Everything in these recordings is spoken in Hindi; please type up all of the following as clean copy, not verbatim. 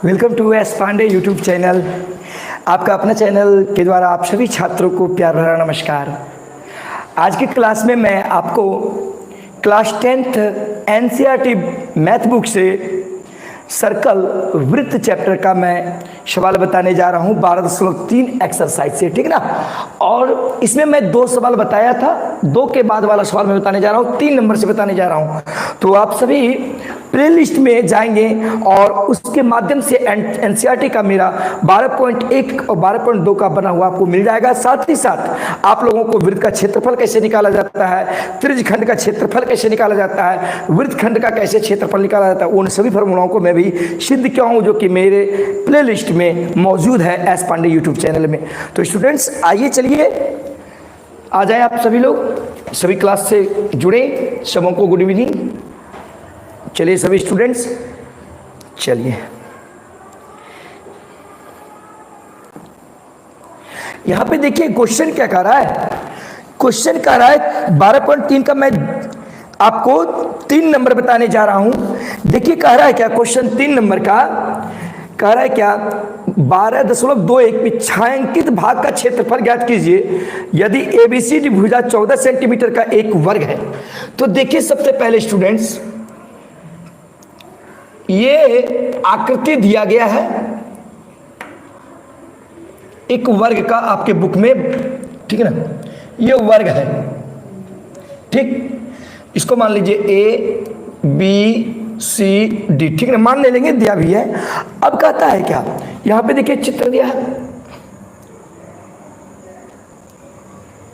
Welcome to S Pandey YouTube channel. आपका अपना चैनल के द्वारा आप सभी छात्रों को प्यार भरा नमस्कार। आज की क्लास में मैं आपको class 10th NCERT math book से सर्कल वृत्त चैप्टर का मैं सवाल बताने जा रहा हूँ 12.3 एक्सरसाइज से, ठीक ना। और इसमें मैं 2 सवाल बताया था, 2 के बाद वाला सवाल मैं बताने जा रहा हूँ, 3 नंबर से बताने जा रहा हूँ। तो आप सभी प्लेलिस्ट में जाएंगे और उसके माध्यम से एनसीईआरटी का मेरा 12.1 और 12.2 का बना हुआ आपको मिल जाएगा। साथ ही साथ आप लोगों को वृत्त का क्षेत्रफल कैसे निकाला जाता है, त्रिज्यखंड का क्षेत्रफल कैसे निकाला जाता है, वृत्तखंड का कैसे क्षेत्रफल निकाला जाता है, उन सभी फॉर्मूलाओं को मैं भी सिद्ध किया हूँ जो कि मेरे प्लेलिस्ट में मौजूद है एस पांडे यूट्यूब चैनल में। तो स्टूडेंट्स आइए, चलिए आ जाए आप सभी लोग, सभी क्लास से जुड़े, सबों को गुड इवनिंग। चलिए सभी स्टूडेंट्स, चलिए यहां पे देखिए क्वेश्चन क्या कर रहा है। क्वेश्चन कह रहा है 12.3 का मैं आपको 3 नंबर बताने जा रहा हूं। देखिए कह रहा है क्या, क्वेश्चन 3 नंबर का कह रहा है क्या, 12.21 में छायांकित भाग का क्षेत्रफल ज्ञात कीजिए यदि एबीसीडी भुजा 14 सेंटीमीटर का एक वर्ग है। तो देखिए सबसे पहले स्टूडेंट्स, ये आकृति दिया गया है एक वर्ग का आपके बुक में, ठीक है ना। ये वर्ग है, ठीक। इसको मान लीजिए ए बी सी डी, ठीक है ना, मान ले लेंगे, दिया भी है। अब कहता है क्या, यहां पे देखिए चित्र दिया है।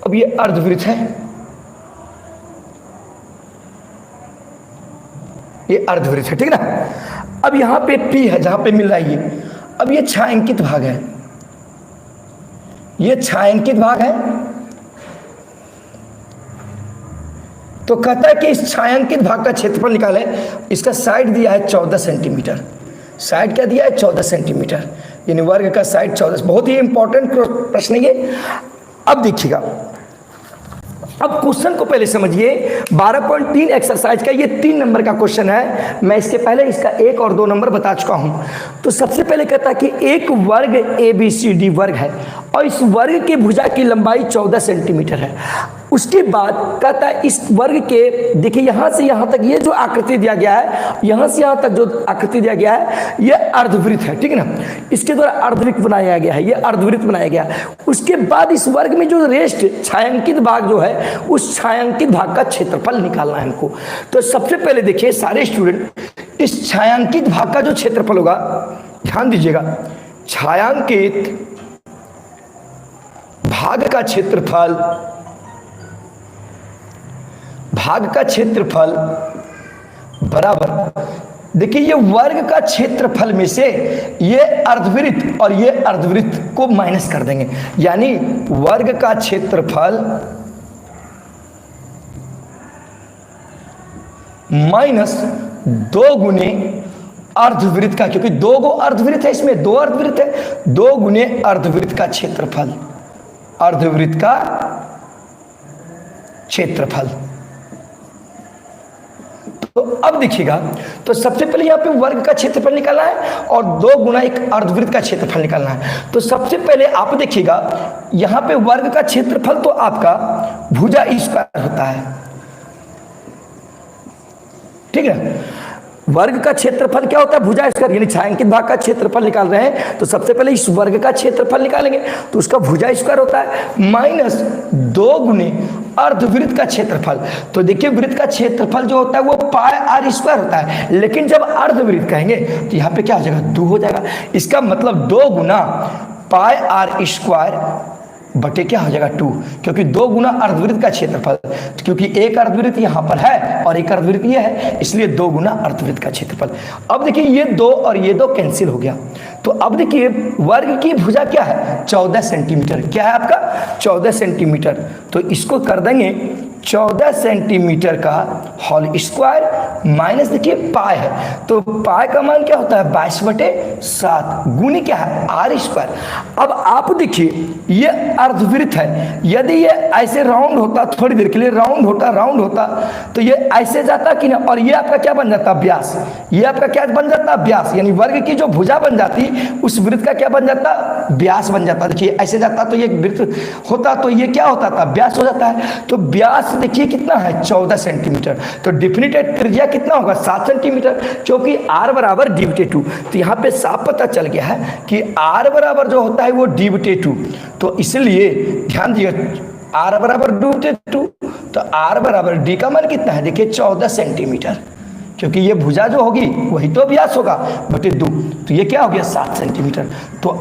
अब ये अर्धवृत्त है, ये अर्धवृत्त है, ठीक है ना। अब यहां पे पी है जहां पे मिल रहा है ये। अब ये छायांकित भाग है, ये छायांकित भाग है। तो कहता है कि इस छायांकित भाग का क्षेत्रफल निकाले। इसका साइड दिया है 14 सेंटीमीटर। साइड क्या दिया है? 14 सेंटीमीटर, यानी वर्ग का साइड 14। बहुत ही इंपॉर्टेंट प्रश्न है ये। अब देखिएगा, अब क्वेश्चन को पहले समझिए। 12.3 एक्सरसाइज का ये 3 नंबर का क्वेश्चन है। मैं इसके पहले इसका 1 और 2 नंबर बता चुका हूं। तो सबसे पहले कहता है कि एक वर्ग ABCD वर्ग है और इस वर्ग की भुजा की लंबाई 14 सेंटीमीटर है। उसके बाद कहता है इस वर्ग के, देखिए यहां से यहां तक ये जो आकृति दिया गया है, यहां से यहां तक जो आकृति दिया गया है, ये अर्धवृत्त है, ठीक है ना। इसके द्वारा अर्धवृत्त बनाया गया है, ये अर्धवृत्त बनाया गया है। उसके बाद इस वर्ग में जो रेस्ट छायांकित भाग जो है, उस छायांकित भाग का क्षेत्रफल निकालना है हमको। तो सबसे पहले देखिए सारे स्टूडेंट, इस छायांकित भाग का जो क्षेत्रफल होगा, ध्यान दीजिएगा, छायांकित भाग का क्षेत्रफल, भाग का क्षेत्रफल बराबर, देखिए ये वर्ग का क्षेत्रफल में से ये अर्धवृत्त और ये अर्धवृत्त को माइनस कर देंगे, यानी वर्ग का क्षेत्रफल माइनस 2 गुने अर्धवृत्त का, क्योंकि 2 गो अर्धवृत्त है, इसमें 2 अर्धवृत्त है, 2 गुने अर्धवृत्त का क्षेत्रफल, अर्धवृत्त का क्षेत्रफल। तो अब देखिएगा, तो सबसे पहले यहाँ पे वर्ग का क्षेत्रफल निकालना है और 2 गुना एक अर्धवृत्त का क्षेत्रफल निकालना है। तो सबसे पहले आप देखिएगा, यहाँ पे वर्ग का क्षेत्रफल तो आपका भुजा स्क्वायर होता है, ठीक है। वर्ग का क्षेत्रफल क्या होता है? भुजा स्क्वायर, यानी छायांकित भाग का क्षेत्रफल निकाल रहे हैं तो सबसे पहले इस वर्ग का क्षेत्रफल निकालेंगे, तो उसका भुजा स्क्वायर होता है माइनस 2 गुने अर्धवृत्त का क्षेत्रफल। तो देखिए वृत्त का क्षेत्रफल जो होता है वो पाई आर स्क्वायर होता है, लेकिन जब अर्धवृत्त कहेंगे तो यहाँ पे क्या हो जाएगा? 2 हो जाएगा। इसका मतलब 2 गुना पाई आर स्क्वायर बटे क्या हो जाएगा? 2, क्योंकि 2 गुना अर्धवृत्त का क्षेत्रफल, क्योंकि एक अर्धवृत्त यहाँ पर है और एक अर्धवृत्त ये है, इसलिए 2 गुना अर्धवृत्त का क्षेत्रफल। अब देखिए ये 2 और ये 2 कैंसिल हो गया। तो अब देखिए वर्ग की भुजा क्या है? 14 सेंटीमीटर। क्या है आपका? 14 सेंटीमीटर। तो इसको कर देंगे 14 सेंटीमीटर का होल स्क्वायर माइनस देखिए पाई है, तो पाई का मान क्या होता है 22/7 गुनी क्या है आर स्क्वायर। अब आप देखिए ये अर्धवृत्त है, यदि ये ऐसे राउंड होता, थोड़ी देर के लिए राउंड होता तो ये ऐसे जाता कि ना, और ये आपका क्या बन जाता व्यास, ये आपका क्या बन जाता व्यास, यानी वर्ग की जो भुजा बन जाती उस वृत्त का क्या बन जाता व्यास बन जाता। देखिए ऐसे जाता तो ये वृत्त होता तो ये क्या होता था व्यास हो जाता है। तो व्यास देखिए कितना है 14 सेंटीमीटर, तो डिफिनिटेड त्रिज्या कितना होगा 7 सेंटीमीटर, क्योंकि r बराबर d/2। तो यहाँ पे साफ पता चल गया है कि r बराबर जो होता है वो d/2, तो इसलिए ध्यान दिए r बराबर d/2, तो r बराबर d का मान कितना है देखिए 14 सेंटीमीटर, क्योंकि ये भुजा जो होगी वही तो व्यास होगा बटे 2, तो ये क्या हो गया 7 सेंटीमीटर। तो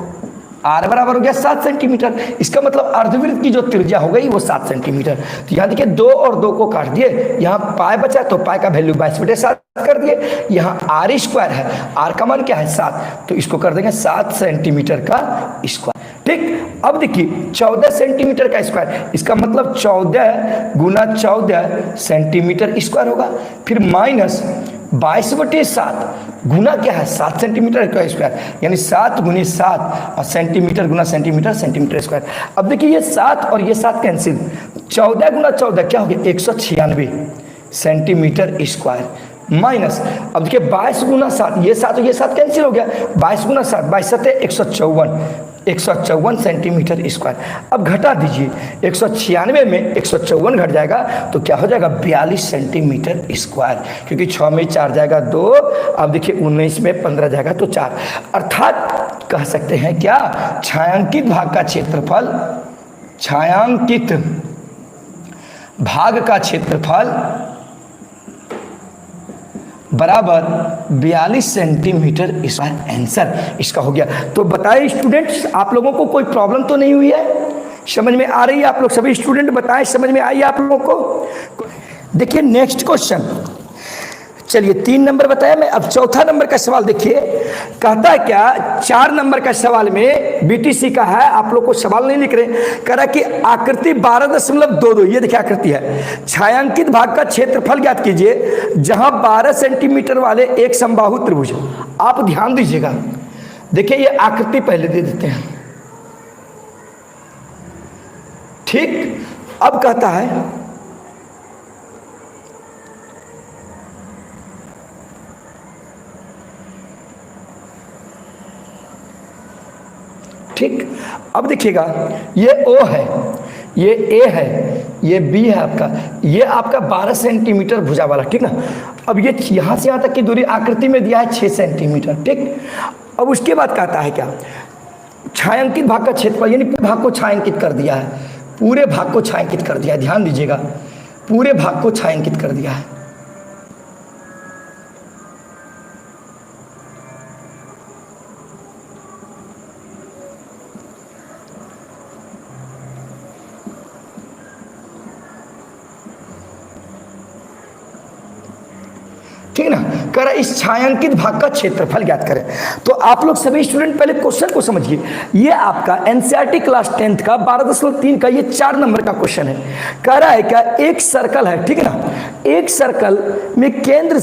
r बराबर हो गया 7 सेंटीमीटर, इसका मतलब अर्धवृत्त की जो त्रिज्या हो गई वो 7 सेंटीमीटर। तो यहाँ देखिए 2 और 2 को काट दिए, यहाँ पाई बचा तो पाई का वैल्यू 22/7 कर दिए, यहाँ आर स्क्वायर है, आर का मान क्या है 7, तो इसको कर देंगे 7 सेंटीमीटर का स्क्वायर। ठीक, अब देखिए 14 सेंटीमीटर का स्क्वायर, इसका मतलब 14 गुना 14 सेंटीमीटर स्क्वायर होगा, फिर माइनस 22/7 गुना क्या है 7 सेंटीमीटर का स्क्वायर, यानी 7 गुनी 7 और सेंटीमीटर गुना सेंटीमीटर सेंटीमीटर स्क्वायर। अब देखिए ये 7 और ये 7 कैंसिल, 14 गुना 14 क्या हो गया 196 सेंटीमीटर स्क्वायर माइनस, अब देखिए 22 गुना 7, ये 7 और ये 7 कैंसिल हो गया, 22 गुना 7 22 7 154 सेंटीमीटर स्क्वायर। अब घटा दीजिए 196 में 154 घट जाएगा तो क्या हो जाएगा 42 सेंटीमीटर स्क्वायर, क्योंकि 6 में 4 जाएगा 2, अब देखिए 19 में 15 जाएगा तो 4, अर्थात कह सकते हैं क्या छायांकित भाग का क्षेत्रफल, छायांकित भाग का क्षेत्रफल बराबर 42 सेंटीमीटर स्क्वायर, आंसर इसका हो गया। तो बताइए स्टूडेंट्स आप लोगों को कोई प्रॉब्लम तो नहीं हुई है, समझ में आ रही है? आप लोग सभी स्टूडेंट बताएं समझ में आई आप लोगों को। देखिए नेक्स्ट क्वेश्चन, चलिए 3 नंबर बताया मैं, अब चौथा नंबर का सवाल देखिए, कहता है क्या 4 नंबर का सवाल में बीटीसी का है, आप लोग को सवाल नहीं लिख रहे, कह रहा कि आकृति 12.22, ये देखिए आकृति है, छायांकित भाग का क्षेत्रफल ज्ञात कीजिए जहां 12 सेंटीमीटर वाले एक समबाहु त्रिभुज। आप ध्यान दीजिएगा, देखिए ये आकृति पहले दे देते हैं, ठीक। अब कहता है ठीक, अब देखिएगा ये O है, ये A है, ये B है आपका, ये आपका 12 सेंटीमीटर भुजा वाला, ठीक ना। अब ये यहाँ से यहाँ तक की दूरी आकृति में दिया है 6 सेंटीमीटर, ठीक। अब उसके बाद कहता है क्या छायांकित भाग का क्षेत्रफल, यानी पूरे भाग को छायांकित कर दिया है, पूरे भाग को छायांकित कर दिया है, ध्यान दीजिएगा पूरे भाग को छायांकित कर दिया है। ठीक ना, कर इस छायांकित भाग का क्षेत्रफल ज्ञात करें। तो आप लोग सभी स्टूडेंट पहले क्वेश्चन को समझिए, ये आपका एनसीईआरटी क्लास 10th का 12.3 का ये 4 नंबर का क्वेश्चन है। कह रहा है क्या एक सर्कल है, ठीक है ना, एक सर्कल में केंद्र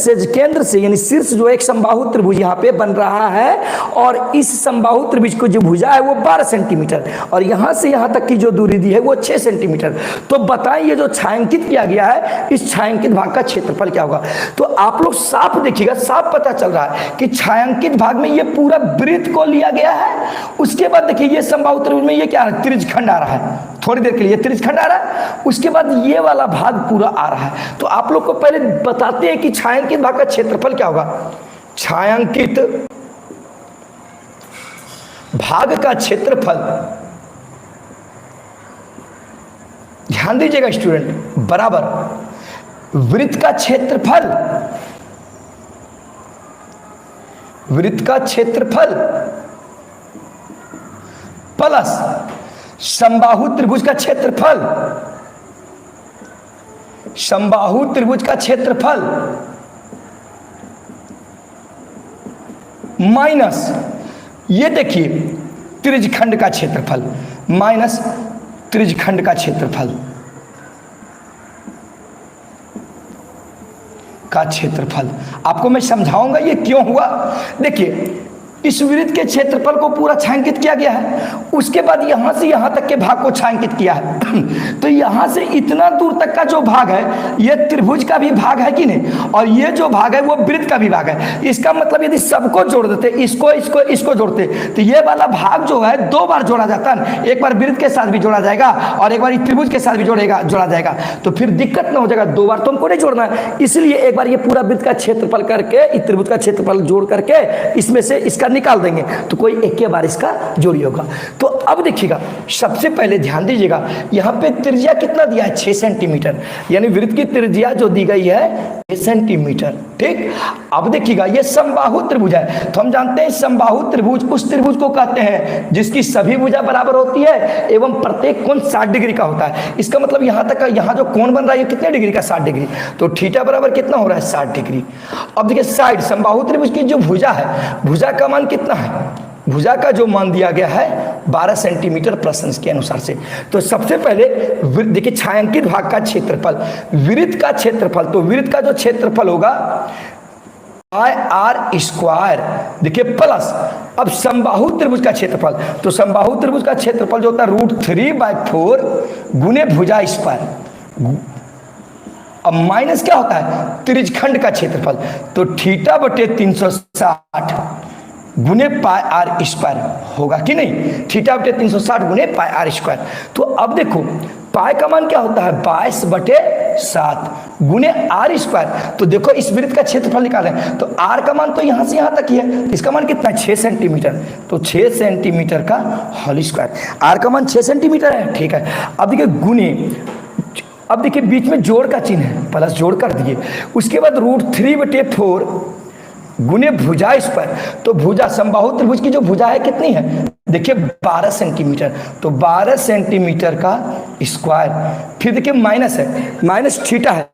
से यानी शीर्ष जो एक समबाहु त्रिभुज यहाँ पे बन रहा है, और इस समबाहु त्रिभुज को जो भुजा है वो 12 सेंटीमीटर, और यहाँ से यहाँ तक की जो दूरी दी है वो 6 सेंटीमीटर। तो बताइए ये जो छायांकित किया गया है इस छायांकित भाग का क्षेत्रफल क्या होगा। तो आप लोग साफ देखिएगा, साफ पता चल रहा है कि छायांकित भाग में ये पूरा वृत्त को लिया गया है। उसके बाद देखिए ये समबाहु त्रिभुज में ये क्या है त्रिज्यखंड आ रहा है, थोड़ी देर के लिए त्रिज्यखंड आ रहा है, उसके बाद ये वाला भाग पूरा आ रहा है। तो आप लोग को पहले बताते हैं कि छायांकित भाग का क्षेत्रफल क्या होगा। छायांकित भाग का क्षेत्रफल, ध्यान दीजिएगा स्टूडेंट, बराबर वृत्त का क्षेत्रफल, वृत्त का क्षेत्रफल प्लस समबाहु त्रिभुज का क्षेत्रफल, समबाहु त्रिभुज का क्षेत्रफल माइनस ये देखिए त्रिज्यखंड का क्षेत्रफल, माइनस त्रिज्यखंड का क्षेत्रफल। का क्षेत्रफल। आपको मैं समझाऊंगा ये क्यों हुआ। देखिए इस वृत्त के क्षेत्रफल को पूरा छायांकित किया गया है, उसके बाद यहाँ से यहाँ तक के भाग को छायांकित किया है। तो यहाँ से इतना दूर तक का जो भाग है ये त्रिभुज का भी भाग है कि नहीं, और ये जो भाग है वो वृत्त का भी भाग है। इसका मतलब यदि सबको जोड़ देते, इसको इसको इसको जोड़ते, तो ये वाला भाग जो है 2 बार जोड़ा जाता है। एक बार वृत्त के साथ भी जोड़ा जाएगा और एक बार त्रिभुज के साथ भी जोड़ा जाएगा, तो फिर दिक्कत ना हो जाएगा। 2 बार तो हमको नहीं जोड़ना है, इसलिए एक बार ये पूरा वृत्त का क्षेत्रफल करके त्रिभुज का क्षेत्रफल जोड़ करके इसमें से इसका निकाल देंगे, तो कोई एक के बार इसका जोड़ी होगा। तो अब देखिएगा, सबसे पहले ध्यान दीजिएगा, यहाँ पे त्रिज्या कितना दिया है 6 सेंटीमीटर, यानी वृत्त की त्रिज्या जो दी गई है 6 सेंटीमीटर। ठीक, अब देखिएगा ये समबाहु त्रिभुज है, तो हम जानते हैं समबाहु त्रिभुज उस त्रिभुज को कहते हैं जिसकी सभी भुजा बराबर होती है एवं प्रत्येक कोण 60 डिग्री का होता है। इसका मतलब यहाँ तक यहाँ जो कोण बन रहा है कितने डिग्री का, 60 डिग्री। तो थीटा बराबर कितना हो रहा है, 60 डिग्री। अब देखिए साइड, समबाहु त्रिभुज की जो भुजा है, भुजा का मान कितना है, भुजा का जो मान दिया गया है 12 सेंटीमीटर प्रश्न के अनुसार से। तो सबसे पहले देखिए छायांकित भाग का क्षेत्रफल, वृत्त का क्षेत्रफल, तो वृत्त का जो क्षेत्रफल होगा r², देखिए प्लस अब समबाहु त्रिभुज का क्षेत्रफल, तो समबाहु त्रिभुज का क्षेत्रफल जो होता है √3/4 गुने भुजा स्क्वायर। अब माइनस क्या होता है, त्रिज्यखंड का क्षेत्रफल, तो θ/360 गुने πr² होगा कि नहीं, θ/360 गुने πr²। तो अब देखो पाई का मान क्या होता है 22/7 गुने r²। तो देखो इस वृत्त का क्षेत्रफल निकालें, तो r का मान तो यहाँ से यहाँ तक ही है, तो इसका मान कितना है 6 सेंटीमीटर, तो 6 सेंटीमीटर का होल स्क्वायर। r का मान 6 सेंटीमीटर है, ठीक है। अब देखिए गुने, अब देखिए बीच में जोड़ का चिन्ह है, प्लस जोड़ कर दिए, उसके बाद √3/4 गुने भुजा स्क्वायर। तो भुजा समबाहु त्रिभुज की जो भुजा है कितनी है, देखिए 12 सेंटीमीटर, तो 12 सेंटीमीटर का स्क्वायर। फिर देखिए माइनस है, माइनस थीटा है,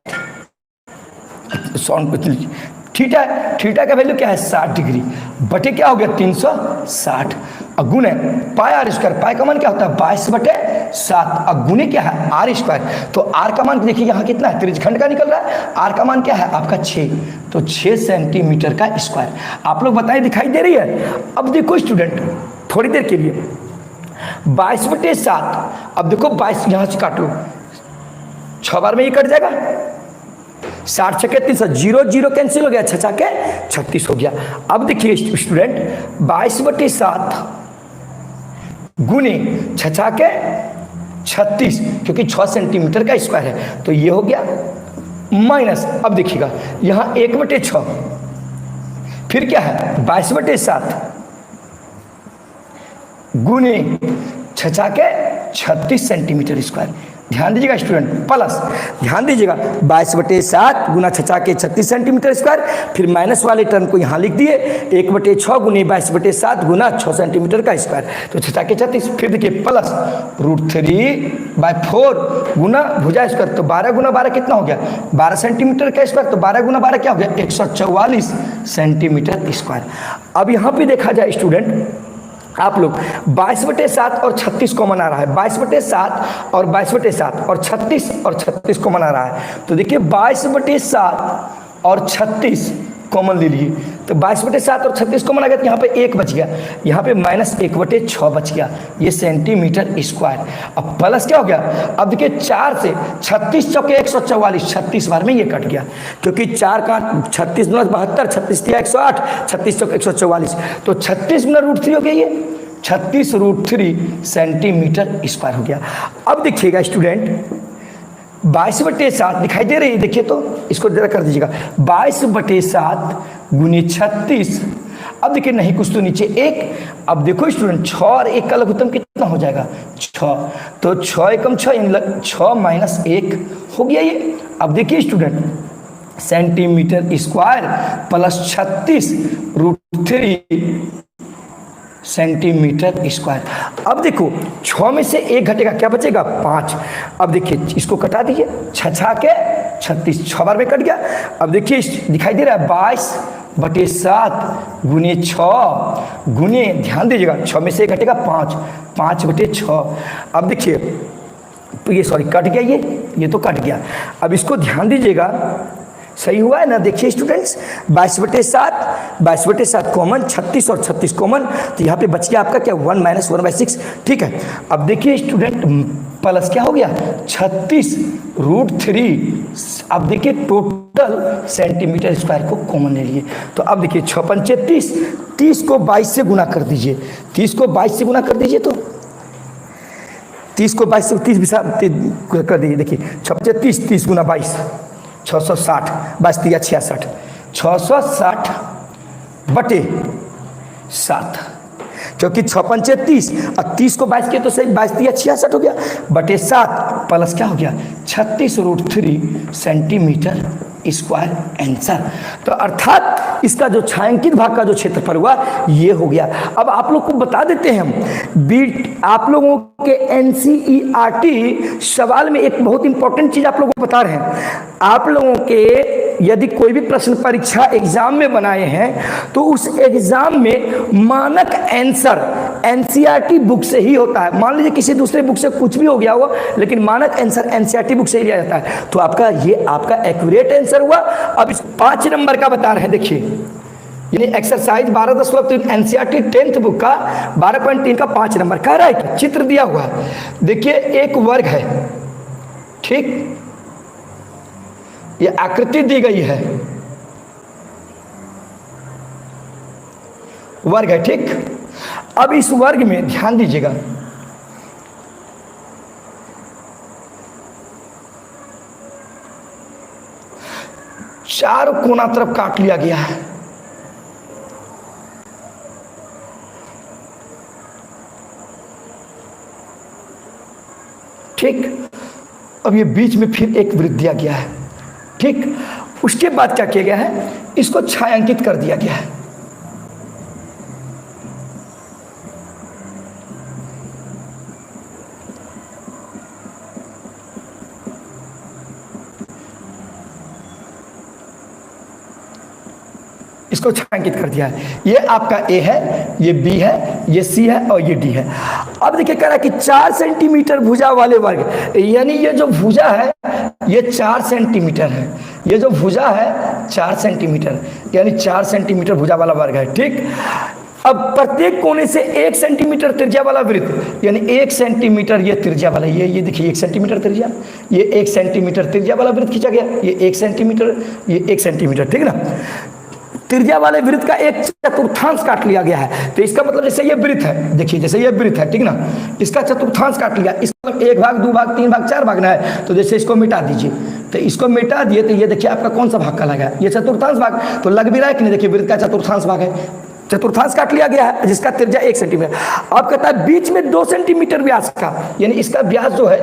थीटा का वैल्यू क्या है 60 डिग्री, बटे क्या हो गया 360, और गुने πr², पाई का मान क्या होता है 22/7, और गुने क्या है r²। तो r का मान देखिए यहाँ कितना है, त्रिज्यखंड का निकल रहा है, r का मान क्या है आपका 6, तो 6 सेंटीमीटर का स्क्वायर। आप लोग बताएं दिखाई दे रही है। अब देखो स्टूडेंट थोड़ी देर के लिए 22/7, अब देखो 22 यहाँ से काट लो, 6 बार में ये कट जाएगा, 60 छके 300, 0 0 कैंसिल हो गया, 6 छके 36 हो गया। अब देखिए स्टूडेंट 22/7 गुने 6 छके 36, क्योंकि 6 सेंटीमीटर का स्क्वायर है, तो ये हो गया माइनस। अब देखिएगा यहाँ 1/6, फिर क्या है 22/7 गुने 6 छके 36 सेंटीमीटर स्क्वायर। ध्यान दीजिएगा स्टूडेंट, प्लस ध्यान दीजिएगा 22/7 गुना 6 के 36 सेंटीमीटर स्क्वायर, फिर माइनस वाले टर्म को यहाँ लिख दिए 1/6 गुने 22/7 गुना 6 सेंटीमीटर का स्क्वायर, तो 6 के 36, फिर देखिए प्लस √3/4 गुना भुजा स्क्वायर, तो 12 गुना 12 कितना हो गया 12 सेंटीमीटर का स्क्वायर, तो 12 गुना 12 क्या हो गया 144 सेंटीमीटर स्क्वायर। अब यहाँ पे देखा जाए स्टूडेंट, आप लोग 22/7 और 36 कॉमन आ रहा है, 22/7 और 22/7 और 36 कॉमन आ रहा है, तो देखिए 22/7 और 36 कॉमन ले लिए, तो 22/7 और 36 कॉमन आ गया, तो यहाँ पे 1 बच गया, यहाँ पे -1/6 बच गया, ये सेंटीमीटर स्क्वायर। अब प्लस क्या हो गया, अब देखिए 4 से 36 चौके 144, 36 बार में ये कट गया, क्योंकि 4 का 36 × 72, 36 × 108, 36 चौके 144, तो 36 × √3 हो गया, ये 36 √3 सेंटीमीटर स्क्वायर हो गया। अब देखिएगा स्टूडेंट 22/7 दिखाई दे रही है, देखिए तो इसको जरा कर दीजिएगा, 22/7 गुने 36, अब देखिए नहीं कुछ तो नीचे 1, अब देखो स्टूडेंट 6 और 1 का लघुत्तम कितना हो जाएगा 6, तो 6 एकम 6 6 - 1 हो गया ये। अब देखिए student centimetre square plus 36 √3 centimetre square. अब देखो 6 में से 1 घटेगा, क्या बचेगा 5। अब देखिए इसको कटा दीजिए, 6 के 36, 6 बार में कट गया। अब देखिए दिखाई दे रहा है 22/7 गुने 6 गुने, ध्यान दीजिएगा 6 में से 1 घटेगा 5, 5/6। अब देखिए ये सॉरी कट गया, ये तो कट गया। अब इसको ध्यान दीजिएगा सही हुआ है ना। देखिए स्टूडेंट्स, 22/7, 22/7 कॉमन, 36 और 36 कॉमन, तो यहाँ पे बच गया आपका क्या 1 - 1/6। ठीक है, अब देखिए स्टूडेंट प्लस क्या हो गया 36√3। अब देखिए टोटल सेंटीमीटर स्क्वायर को कॉमन ले लिए, तो अब देखिए 6×5 = 30, 30 को 22 से गुना कर दीजिए, 30 को 22 से गुना कर दीजिए, तो 30 को 22 से 30 भी कर दीजिए। देखिए 6×5 = 30, 30 × 22 660, 22 × 66, 660/7, क्योंकि 6×5 = 30 और 30 को 22 किया तो सही 22 × 66 हो गया, /7 प्लस क्या हो गया 36√3 सेंटीमीटर स्क्वायर आंसर। तो अर्थात इसका जो छायांकित भाग का जो क्षेत्रफल हुआ ये हो गया। अब आप लोग को बता देते हैं हम, आप लोगों के NCERT सवाल में एक बहुत इंपॉर्टेंट चीज आप लोगों को बता रहे हैं। आप लोगों के यदि कोई भी प्रश्न परीक्षा एग्जाम में बनाए हैं तो उस एग्जाम में मानक आंसर NCERT बुक से ही होता है। मान लीजिए किसी दूसरे बुक से कुछ भी हो गया हो, लेकिन मानक आंसर NCERT बुक से ही लिया जाता है, तो आपका ये आपका एक्यूरेट आंसर हुआ। अब इस 5 नंबर का बता रहे हैं, देखिए यानी एक्सरसाइज 12.3 NCERT 10th बुक का 12.3 का 5 नंबर का राइट चित्र दिया हुआ है। देखिए एक वर्ग है, ठीक, ये आकृति दी गई है, वर्ग है, ठीक। अब इस वर्ग में ध्यान दीजिएगा, चार कोना तरफ काट लिया गया है, ठीक। अब ये बीच में फिर एक वृत्त दिया गया है, ठीक। उसके बाद क्या किया गया है, इसको छायांकित कर दिया गया है। इसको छायांकित कर दिया है। ये आपका A है, ये B है, ये C है और ये D है। अब देखिए कह रहा है कि 4 सेंटीमीटर भुजा वाले वर्ग, यानी ये जो भुजा है ये 4 सेंटीमीटर है, ये जो भुजा है 4 सेंटीमीटर, यानी 4 सेंटीमीटर भुजा वाला वर्ग है, ठीक। अब प्रत्येक कोने से 1 सेंटीमीटर त्रिज्या वाला वृत्त, यानी 1 सेंटीमीटर ये त्रिज्या वाला, ये देखिए 1 सेंटीमीटर त्रिज्या, ये 1 सेंटीमीटर त्रिज्या वाला वृत्त खींचा गया, ये 1 सेंटीमीटर, ये 1 सेंटीमीटर, ठीक ना। त्रिज्या वाले वृत्त का 1/4 काट लिया गया है, तो इसका मतलब जैसे ये वृत्त है, देखिए जैसे ये वृत्त है, ठीक ना, इसका 1/4 काट लिया, इसका 1 भाग 2 भाग 3 भाग 4 भागना है, तो जैसे इसको मिटा दीजिए, तो इसको मिटा दिए तो ये देखिए आपका कौन सा भाग का लगा, ये 1/4 भाग, तो लग भी रहा है कि नहीं, देखिए वृत्त का 1/4 भाग है, 1/4 काट लिया गया है, जिसका त्रिज्या 1 सेंटीमीटर। अब कहता है बीच में 2 सेंटीमीटर व्यास का, यानी इसका व्यास जो है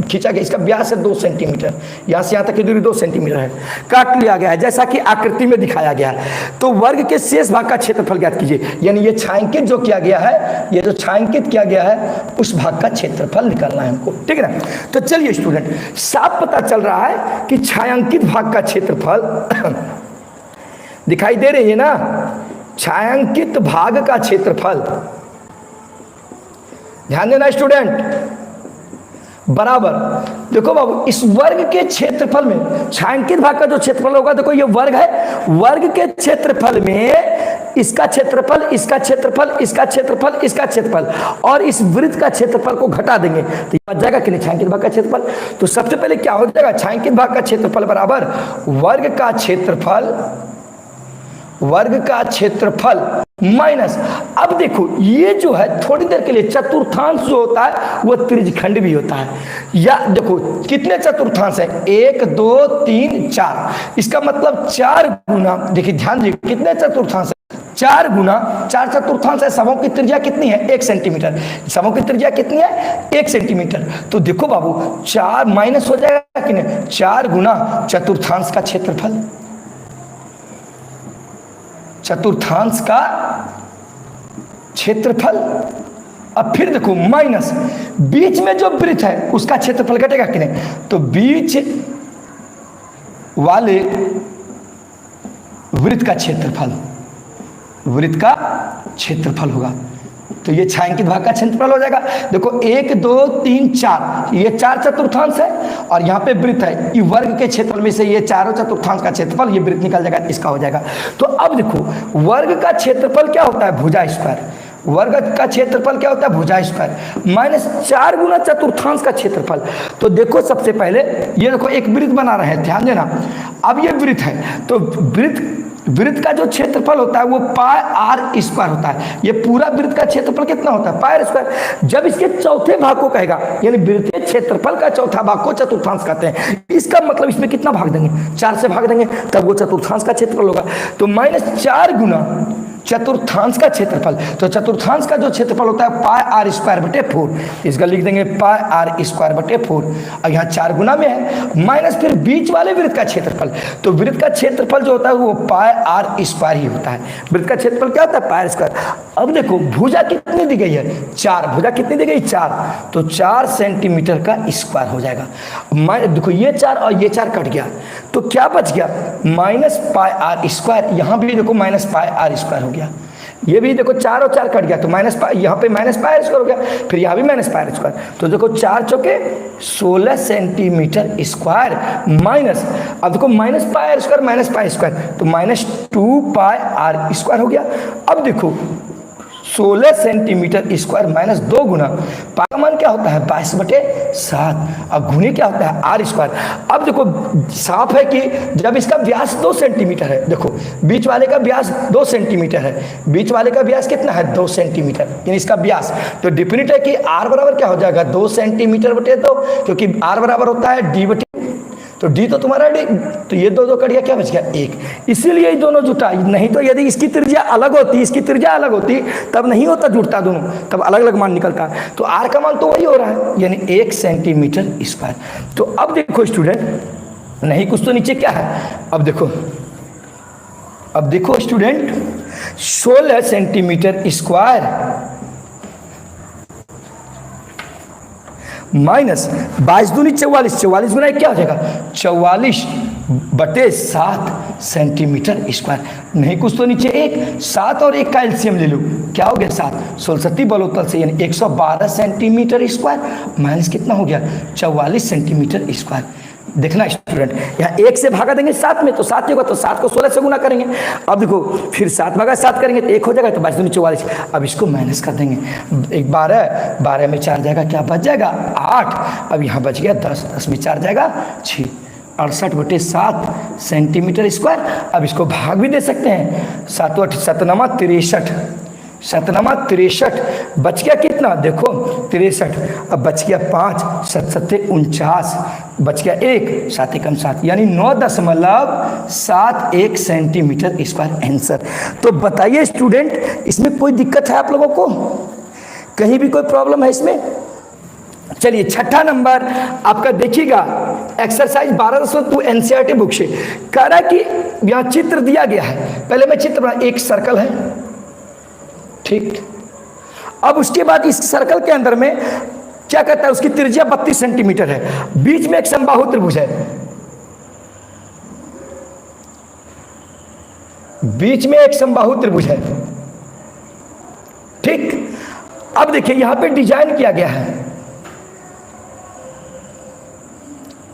खींचा गया, इसका व्यास है 2 सेंटीमीटर, यहाँ से यहाँ तक की दूरी 2 सेंटीमीटर है, काट लिया गया है जैसा कि आकृति में दिखाया गया है। तो वर्ग के शेष भाग का क्षेत्रफल ज्ञात कीजिए, यानी ये छायांकित जो किया गया है, ये जो छायांकित किया गया है उस भाग का क्षेत्रफल निकालना है हमको, ठीक है ना। तो चलिए स्टूडेंट, साफ पता चल रहा है कि छायांकित भाग का क्षेत्रफल दिखाई दे रही है ना, छायांकित भाग का क्षेत्रफल, ध्यान देना स्टूडेंट, बराबर, देखो बाबू इस वर्ग के क्षेत्रफल में छायांकित भाग का जो क्षेत्रफल होगा, देखो ये वर्ग है, वर्ग के क्षेत्रफल में इसका क्षेत्रफल, इसका क्षेत्रफल, इसका क्षेत्रफल, इसका क्षेत्रफल और इस वृत्त का क्षेत्रफल को घटा देंगे तो ये बच जाएगा कि नहीं, छायांकित भाग का क्षेत्रफल। तो सबसे पहले क्या हो जाएगा, छायांकित भाग का क्षेत्रफल बराबर वर्ग का क्षेत्रफल, वर्ग का क्षेत्रफल माइनस, अब देखो ये जो है थोड़ी देर के लिए चतुर्थांश जो होता है वो त्रिज्यखंड भी होता है, या देखो कितने चतुर्थांश है, 1 2 3 4, इसका मतलब 4 गुना, देखिए ध्यान दीजिए कितने चतुर्थांश है, 4 गुना 4 चतुर्थांश है, सबों की त्रिज्या कितनी है 1 सेंटीमीटर, सबों की त्रिज्या कितनी है 1 सेंटीमीटर। तो देखो बाबू 4 माइनस हो जाएगा कि नहीं, 4 गुना चतुर्थांश का क्षेत्रफल, चतुर्थांश का क्षेत्रफल। अब फिर देखो माइनस, बीच में जो वृत्त है उसका क्षेत्रफल घटेगा कि नहीं, तो बीच वाले वृत्त का क्षेत्रफल, वृत्त का क्षेत्रफल होगा, तो ये छायांकित भाग का क्षेत्रफल हो जाएगा। देखो 1 2 3 4, ये 4 चतुर्थांश है और यहाँ पे वृत्त है, ये वर्ग के क्षेत्रफल में से ये चारों चतुर्थांश का क्षेत्रफल, ये वृत्त निकल जाएगा, इसका हो जाएगा। तो अब देखो वर्ग का क्षेत्रफल क्या होता है, भुजा स्क्वायर। वर्ग का क्षेत्रफल क्या होता है, भुजा स्क्वायर माइनस 4 गुना चतुर्थांश का क्षेत्रफल। तो देखो सबसे पहले ये देखो एक वृत्त बना रहे हैं, ध्यान देना। अब ये वृत्त है, तो वृत्त का जो क्षेत्रफल होता है वो पाई आर स्क्वायर होता है। ये पूरा वृत्त का क्षेत्रफल कितना होता है, पाई आर स्क्वायर। जब इसके चौथे भाग को कहेगा, यानी वृत्तीय क्षेत्रफल का चौथा भाग को चतुर्थांश कहते हैं, इसका मतलब इसमें कितना भाग देंगे, 4 से भाग देंगे, तब वो चतुर्थांश का क्षेत्रफल होगा। तो माइनस 4 गुना चतुर्थांश का क्षेत्रफल, तो चतुर्थांश का जो क्षेत्रफल होता है पाई आर स्क्वायर बटे 4, इसका लिख देंगे पाई आर स्क्वायर बटे 4। और यहाँ 4 गुना में है, माइनस फिर बीच वाले वृत्त का क्षेत्रफल। तो वृत्त का क्षेत्रफल जो होता है वो पाई आर स्क्वायर ही होता है। वृत्त का क्षेत्रफल क्या होता है, पाई आर स्क्वायर। अब देखो भुजा कितनी दी गई है, 4। भुजा कितनी दी गई, 4, तो 4 सेंटीमीटर का स्क्वायर हो जाएगा। देखो ये 4 और ये 4 कट गया, तो क्या बच गया, माइनस पाई आर स्क्वायर। यहाँ भी देखो माइनस पाई आर स्क्वायर हो गया, ये भी देखो 4 और 4 कट गया, तो माइनस पाई, यहाँ पे माइनस पाई आर स्क्वायर हो गया, फिर यहाँ भी माइनस पाई आर स्क्वायर। तो देखो 4 चौके 16 सेंटीमीटर स्क्वायर माइनस, अब देखो minus pi R square minus pi square, तो माइनस 2 पाई आर स्क्वायर हो गया। अब देखो 16 सेंटीमीटर स्क्वायर माइनस 2 गुना पाई का मान क्या होता है, 22/7, अब गुणे क्या होता है, आर स्क्वायर। अब देखो साफ है कि जब इसका व्यास 2 सेंटीमीटर है, देखो बीच वाले का व्यास 2 सेंटीमीटर है, बीच वाले का व्यास कितना है, 2 सेंटीमीटर, यानी इसका व्यास, तो डिफिनिट है कि आर बराबर क्या हो जाएगा, 2 सेंटीमीटर बटे 2, क्योंकि आर बराबर होता है डी बटे, तो डी तो तुम्हारा डी, तो ये 2 कट गया, क्या बच गया, 1। इसीलिए ये दोनों जुटा, नहीं तो यदि इसकी त्रिज्या अलग होती, इसकी त्रिज्या अलग होती, तब नहीं होता जुड़ता दोनों, तब अलग अलग मान निकलता। तो आर का मान तो वही हो रहा है, यानी 1 सेंटीमीटर स्क्वायर। तो अब देखो स्टूडेंट, नहीं कुछ तो नीचे क्या है, अब देखो स्टूडेंट, 16 सेंटीमीटर स्क्वायर माइनस 22 दूनी 44, 44 गुना क्या हो जाएगा, 44/7 सेंटीमीटर स्क्वायर। नहीं कुछ तो नीचे 1, 7 और 1 का एलसीएम ले लो, क्या हो गया 7, 16 बलोतल से, यानी 112 सेंटीमीटर स्क्वायर माइनस कितना हो गया, 44 सेंटीमीटर स्क्वायर। देखना स्टूडेंट, यहाँ 1 से भागा देंगे 7 में, तो 7 होगा, तो 7 को 16 से गुना करेंगे। अब देखो फिर 7 भागा 7 करेंगे तो 1 हो जाएगा, तो 22 दूनी 44। अब इसको माइनस कर देंगे, 12 में 4 जाएगा, क्या बच जाएगा, 8। अब यहाँ बच गया 10, 10 में 4 जाएगा 6, 68/7 सेंटीमीटर स्क्वायर। अब इसको भाग भी दे सकते हैं, 7 8 7 63, 7 बच गया कितना, देखो 63, अब बच गया 5, 7 7 49, बच गया 1, 7 1 7, यानी 9.71 सेंटीमीटर स्क्वायर आंसर। तो बताइए स्टूडेंट, इसमें कोई दिक्कत है आप लोगों को, कहीं भी कोई प्रॉब्लम है इसमें? चलिए छठा नंबर आपका देखिएगा, एक्सरसाइज 12.2 एनसीईआरटी बुक से कह रहा है कि यहाँ चित्र दिया गया है। पहले मैं चित्र बना, एक सर्कल है, ठीक, अब उसके बाद इस सर्कल के अंदर में क्या कहता है, उसकी त्रिज्या 32 सेंटीमीटर है, बीच में एक समबाहु त्रिभुज है, बीच में एक समबाहु त्रिभुज है, ठीक। अब देखिए यहां पे डिजाइन किया गया है,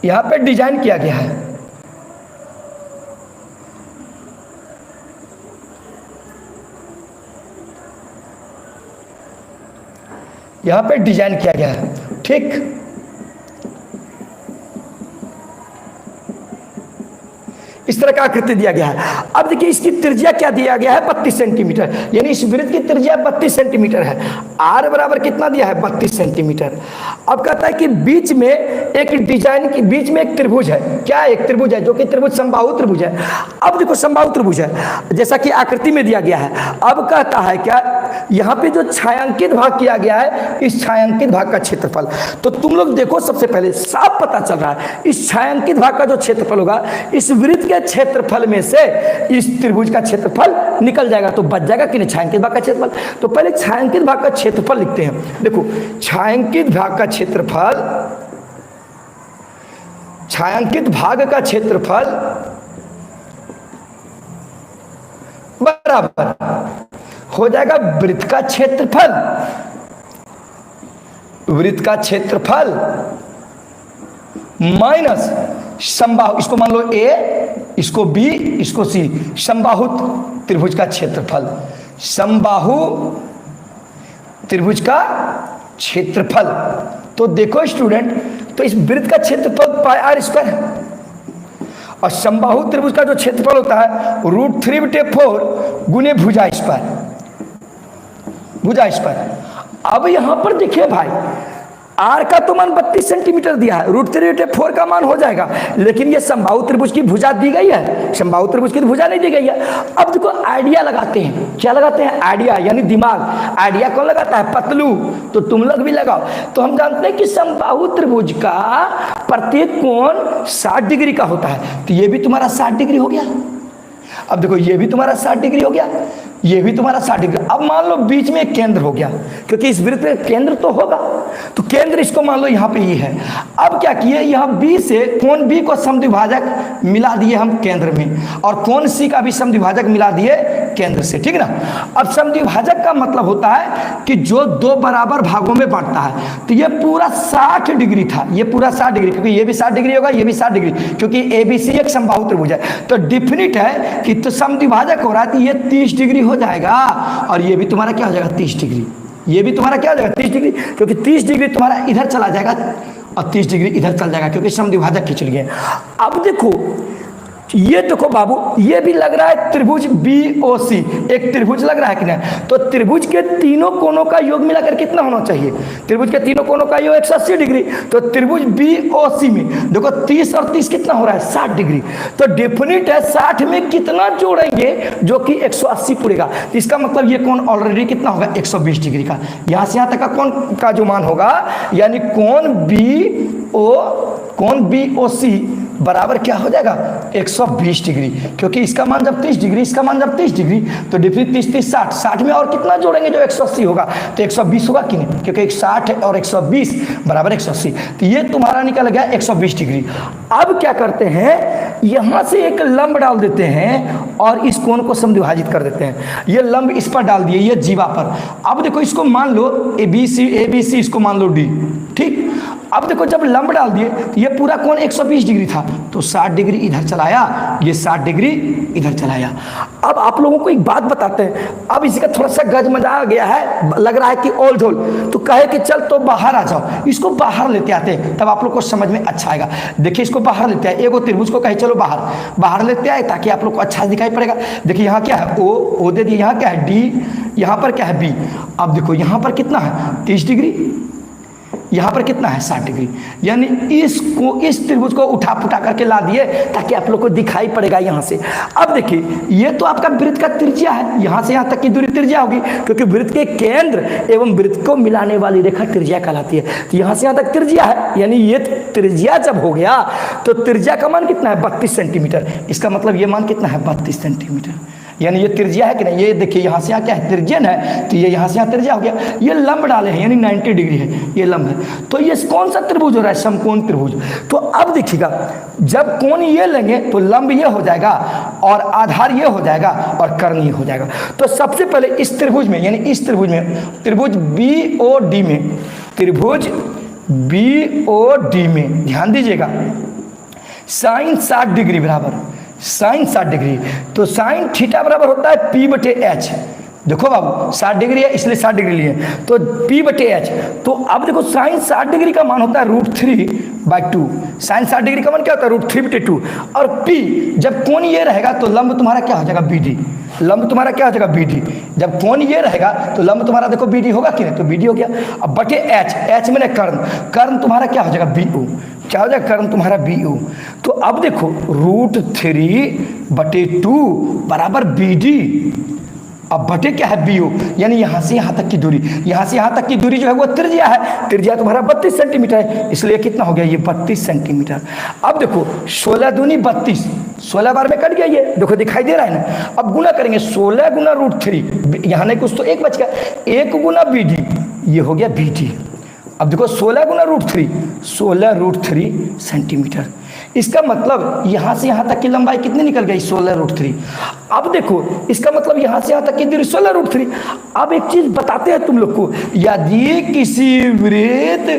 यहां पे डिजाइन किया गया है, यहां पे डिजाइन किया गया है, ठीक। इस तरह का आकृति दिया गया है। अब देखिए इसकी त्रिज्या क्या दिया गया है, 32 सेंटीमीटर, यानी इस वृत्त की त्रिज्या 32 सेंटीमीटर है। आर बराबर कितना दिया है, 32 सेंटीमीटर। अब कहता है कि बीच में एक डिजाइन की, बीच में एक त्रिभुज है, क्या एक त्रिभुज है, जो कि त्रिभुज समबाहु त्रिभुज है। अब देखो समबाहु त्रिभुज है जैसा कि आकृति में दिया गया है। अब कहता है क्या, यहाँ पे जो छायांकित भाग किया गया है, इस छायांकित भाग का क्षेत्रफल, तो तुम लोग देखो सबसे पहले साफ पता चल रहा है, इस छायांकित भाग का जो क्षेत्रफल होगा, इस वृत्त के क्षेत्रफल में से इस त्रिभुज का क्षेत्रफल निकल जाएगा, तो बच जाएगा कि नहीं छायांकित भाग का क्षेत्रफल। तो पहले छायांकित भाग का क्षेत्रफल लिखते हैं। देखो छायांकित भाग का क्षेत्रफल, छायांकित भाग का क्षेत्रफल बराबर हो जाएगा वृत्त का क्षेत्रफल, वृत्त का क्षेत्रफल माइनस समबाहु, इसको मान लो ए, इसको बी, इसको सी, समबाहु त्रिभुज का क्षेत्रफल, समबाहु त्रिभुज का क्षेत्रफल। तो देखो स्टूडेंट, तो इस वृत्त का क्षेत्रफल पाई आर स्क्वायर है और समबाहु त्रिभुज का जो क्षेत्रफल होता है √3/4 गुने भुजा स्क्वायर, भुजा स्क्वायर। अब यहां पर देखिए भाई, आर का तो मान 32 सेंटीमीटर दिया है, √3/4 का मान हो जाएगा, लेकिन ये समबाहु त्रिभुज की भुजा दी गई है, समबाहु त्रिभुज की भुजा नहीं दी गई है। अब देखो आइडिया लगाते हैं, क्या लगाते हैं? आइडिया यानी दिमाग। आइडिया कौन लगाता है? पतलू। तो तुम लोग भी लगाओ। तो हम जानते हैं कि समबाहु त्रिभुज का प्रत्येक कोण 60 डिग्री का होता है, तो ये भी तुम्हारा 60 डिग्री हो गया। अब देखो ये भी तुम्हारा 60 डिग्री हो गया, ये भी तुम्हारा 60 डिग्री। अब मान लो बीच में एक केंद्र हो गया, क्योंकि इस वृत्त में केंद्र तो होगा, तो केंद्र इसको मान लो यहाँ पे ये है। अब क्या किए, यहाँ बी से कोण बी को समद्विभाजक मिला दिए हम केंद्र में, और कोण सी का भी समद्विभाजक मिला दिए केंद्र से, ठीक ना। अब समद्विभाजक का मतलब होता है कि जो दो बराबर भागों में बांटता है। तो ये पूरा 60 डिग्री था, ये पूरा 60 डिग्री, क्योंकि ये भी 60 डिग्री होगा, ये भी 60 डिग्री, क्योंकि ABC एक समबाहु त्रिभुज है। तो डिफिनिट है कि तो समद्विभाजक हो रहा है, तो ये 30 डिग्री हो जाएगा, और ये भी तुम्हारा क्या हो जाएगा? 30 डिग्री। ये भी तुम्हारा क्या हो जाएगा? 30 डिग्री, क्योंकि 30 डिग्री तुम्हारा इधर चला जाएगा और 30 डिग्री इधर चल जाएगा, क्योंकि समद्विभाजक खींच लिए। अब देखो, ये देखो बाबू, ये भी लग रहा है त्रिभुज BOC, एक त्रिभुज लग रहा है कि नहीं? तो त्रिभुज के तीनों कोणों का योग मिलाकर कितना होना चाहिए? त्रिभुज के तीनों कोणों का योग 180 डिग्री। तो त्रिभुज BOC में देखो 30 और 30 कितना हो रहा है? 60 डिग्री। तो डेफिनिट है 60 में कितना जोड़ेंगे जो कि 180 पूरेगा। तो इसका मतलब ये कोण ऑलरेडी कितना होगा? 120 डिग्री का। यहाँ से यहाँ तक का कोण का जो मान होगा, यानी कोण BOC बराबर क्या हो जाएगा? 120 डिग्री, क्योंकि इसका मान जब 30 डिग्री, इसका मान जब 30 डिग्री, तो डिफरेंस 30 30 60, 60 में और कितना जोड़ेंगे जो 180 होगा? तो 120 होगा कि नहीं, क्योंकि 60 और 120 बराबर 180। तो ये तुम्हारा निकल गया 120 डिग्री। अब क्या करते हैं, यहां से एक लंब डाल देते हैं और इस कोण को समद्विभाजित कर देते हैं। ये लंब इस पर डाल दिए, ये जीवा पर। अब देखो इसको मान लो ABC, इसको मान लो D, ठीक। अब देखो जब लंब डाल दिए, तो ये पूरा कोण 120 डिग्री था, तो 60 डिग्री इधर चलाया, ये 60 डिग्री इधर चलाया। अब आप लोगों को एक बात बताते हैं, अब इसका थोड़ा सा गज मजा आ गया है, लग रहा है कि ओल ढोल, तो कहे कि चल तो बाहर आ जाओ, इसको बाहर लेते आते हैं, तब आप लोग को समझ में अच्छा आएगा। देखिए इसको बाहर लेते आए, एगो त्रिभुज को कहे चलो बाहर लेते आए, ताकि आप लोग को अच्छा दिखाई पड़ेगा। देखिए यहाँ क्या है? O दे दिए, यहाँ क्या है? D, यहाँ पर क्या है? B। अब देखो यहाँ पर कितना है? 30 डिग्री, यहाँ पर कितना है? 60 डिग्री। यानी इस त्रिभुज को उठा पुठा करके ला दिए, ताकि आप लोग को दिखाई पड़ेगा यहाँ से। अब देखिए ये तो आपका वृत्त का त्रिज्या है, यहाँ से यहाँ तक की दूरी त्रिज्या होगी, क्योंकि वृत्त के केंद्र एवं वृत्त को मिलाने वाली रेखा त्रिज्या कहलाती है। तो यहाँ से यहाँ तक त्रिज्या है, यानी ये त्रिज्या जब हो गया, तो त्रिज्या का मान कितना है? 32 सेंटीमीटर। इसका मतलब ये मान कितना है? 32 सेंटीमीटर। यानी ये त्रिज्या है कि नहीं? ये देखिए यहाँ से यहाँ क्या है? त्रिज्यन है, तो ये यहाँ से यहाँ त्रिज्या हो गया। ये लंब डाले हैं, यानी 90 डिग्री है, ये लंब है। तो ये कौन सा त्रिभुज हो रहा है? समकोण त्रिभुज। तो अब देखिएगा, जब कोण ये लेंगे तो लंब ये हो जाएगा, और आधार ये हो जाएगा, और कर्ण ये हो जाएगा। तो सबसे पहले इस त्रिभुज में, यानी इस त्रिभुज में, त्रिभुज BOD में, त्रिभुज BOD में ध्यान दीजिएगा, साइन 60 डिग्री बराबर, साइन 60 डिग्री, तो साइन थीटा बराबर होता है P/H। देखो बाबू 60 डिग्री है, इसलिए 60 डिग्री लिए, तो P/H। तो अब देखो साइन 60 डिग्री का मान होता है √3/2। साइन 60 डिग्री का मान क्या होता है? √3/2। और P, जब कोण ये रहेगा तो लंब तुम्हारा क्या हो जाएगा? BD। लंब तुम्हारा क्या हो जाएगा? BD। जब कोण ये रहेगा तो लंब तुम्हारा देखो BD होगा कि नहीं? तो BD हो गया। अब बटे H में कर्ण, कर्ण तुम्हारा क्या हो जाएगा? BO। क्या हो जाएगा? कर्ण तुम्हारा BO। तो अब देखो √3/2 बराबर BD, अब बटे क्या है? BO, यानी यहाँ से यहाँ तक की दूरी, यहाँ से यहाँ तक की दूरी जो है वो त्रिज्या है। त्रिज्या तुम्हारा 32 सेंटीमीटर है, इसलिए कितना हो गया? ये 32 सेंटीमीटर। अब देखो 16 दूनी 32, 16 बार में कट गया, ये देखो दिखाई दे रहा है ना। अब गुना करेंगे, 16 गुना √3, यहाँ नहीं कुछ तो एक बच गया, 1 गुना BD, ये हो गया BD। अब देखो 16 गुना √3, 16 सेंटीमीटर। इसका मतलब यहाँ से यहाँ तक की लंबाई कितनी निकल गई? 16 √3। अब देखो इसका मतलब यहाँ से यहाँ तक की दूरी 16 √3। अब एक चीज बताते हैं तुम लोग को, यदि किसी वृत्त